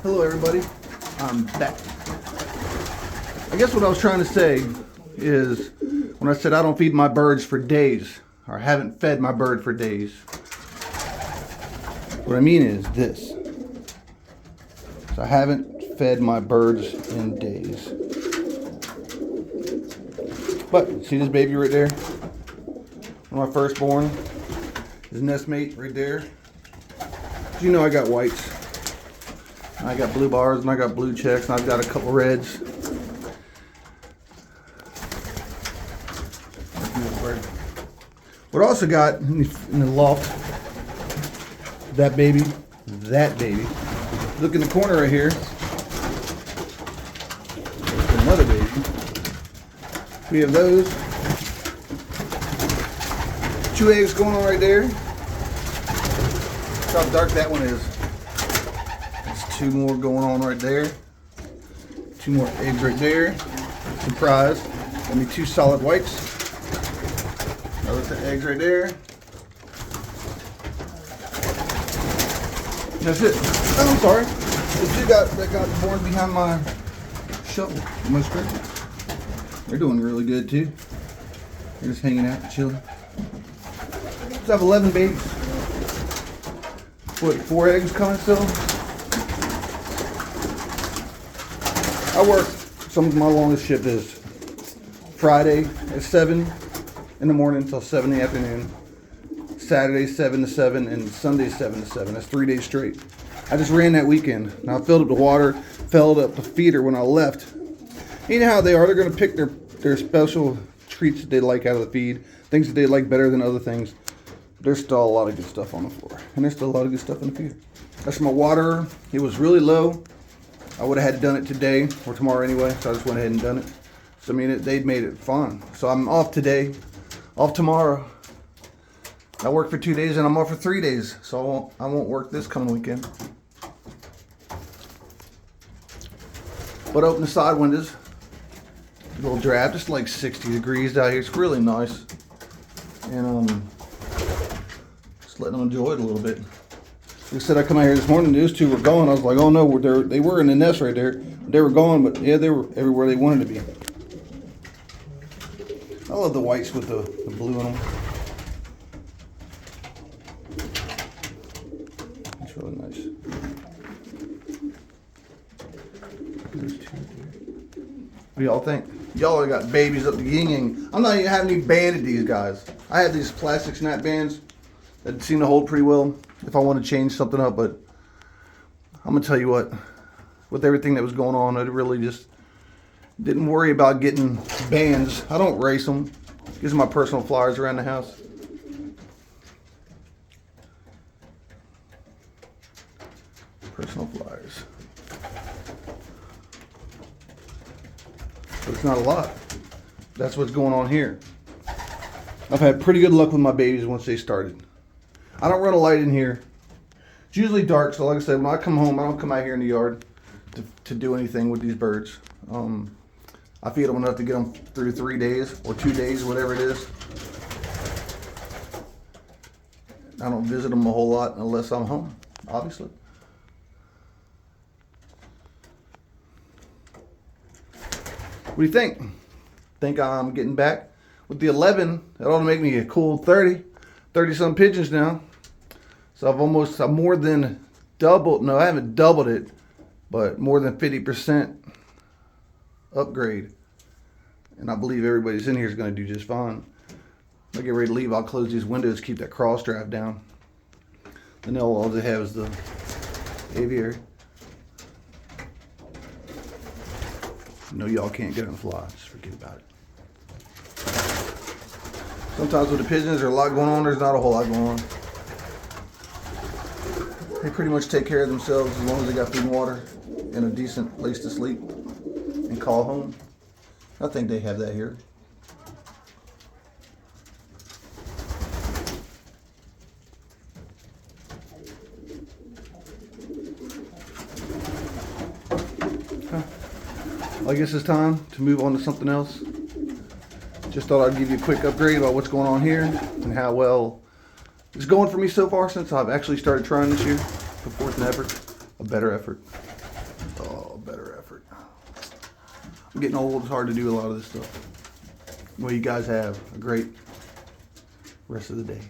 Hello everybody, I'm back. I guess what I was trying to say is when I said I don't feed my birds for days, or haven't fed my bird for days, what I mean is this. So I haven't fed my birds in days. But see this baby right there? One of my firstborn, his nest mate right there. You know I got whites. I got blue bars and I got blue checks and I've got a couple reds. What I also got in the loft, that baby. Look in the corner right here. There's another baby. We have those. 2 eggs going on right there. Look how dark that one is. 2 more going on right there. 2 more eggs right there. Surprise. Got me 2 solid whites. Another set of eggs right there. That's it. Oh, I'm sorry. The 2 that got born behind my shovel, my scraper. They're doing really good too. They're just hanging out, chilling. So I have 11 babies. What, 4 eggs coming still? I work, some of my longest shift is Friday at 7 in the morning until 7 in the afternoon. Saturday 7 to 7 and Sunday 7 to 7. That's 3 days straight. I just ran that weekend. Now I filled up the water, filled up the feeder when I left. You know how they are. They're going to pick their special treats that they like out of the feed. Things that they like better than other things. There's still a lot of good stuff on the floor. And there's still a lot of good stuff in the feeder. That's my water. It was really low. I would have had done it today or tomorrow anyway, so I just went ahead and done it. So I mean, they'd made it fun. So I'm off today, off tomorrow. I work for 2 days and I'm off for 3 days, so I won't work this coming weekend. But open the side windows. A little draft, just like 60 degrees out here. It's really nice, and just letting them enjoy it a little bit. Like I said, I come out here this morning, those 2 were gone. I was like, oh no, they were in the nest right there. They were gone, but yeah, they were everywhere they wanted to be. I love the whites with the blue in them. It's really nice. What do y'all think? Y'all already got babies up the yin-yang. I'm not even having any banded these guys. I have these plastic snap bands that seem to hold pretty well if I want to change something up, but I'm gonna tell you what, with everything that was going on, I really just didn't worry about getting bands. I don't race them. These are my personal flyers around the house. Personal flyers. But it's not a lot. That's what's going on here. I've had pretty good luck with my babies once they started. I don't run a light in here. It's usually dark, so like I said, when I come home, I don't come out here in the yard to do anything with these birds. I feed them enough to get them through 3 days or 2 days, whatever it is. I don't visit them a whole lot unless I'm home, obviously. What do you think? Think I'm getting back? With the 11, that ought to make me a cool 30 some pigeons now. So I'm more than doubled, no, I haven't doubled it, but more than 50% upgrade. And I believe everybody's in here is going to do just fine. When I get ready to leave, I'll close these windows, keep that cross draft down. And all they have is the aviary. No, y'all can't get on the fly. Just forget about it. Sometimes with the pigeons, there's a lot going on. There's not a whole lot going on. They pretty much take care of themselves as long as they got food and water and a decent place to sleep and call home. I think they have that here. I guess it's time to move on to something else. Just thought I'd give you a quick upgrade about what's going on here and how well it's going for me so far since I've actually started trying this year. Put forth an effort, a better effort. a better effort. I'm getting old. It's hard to do a lot of this stuff. Well, you guys have a great rest of the day.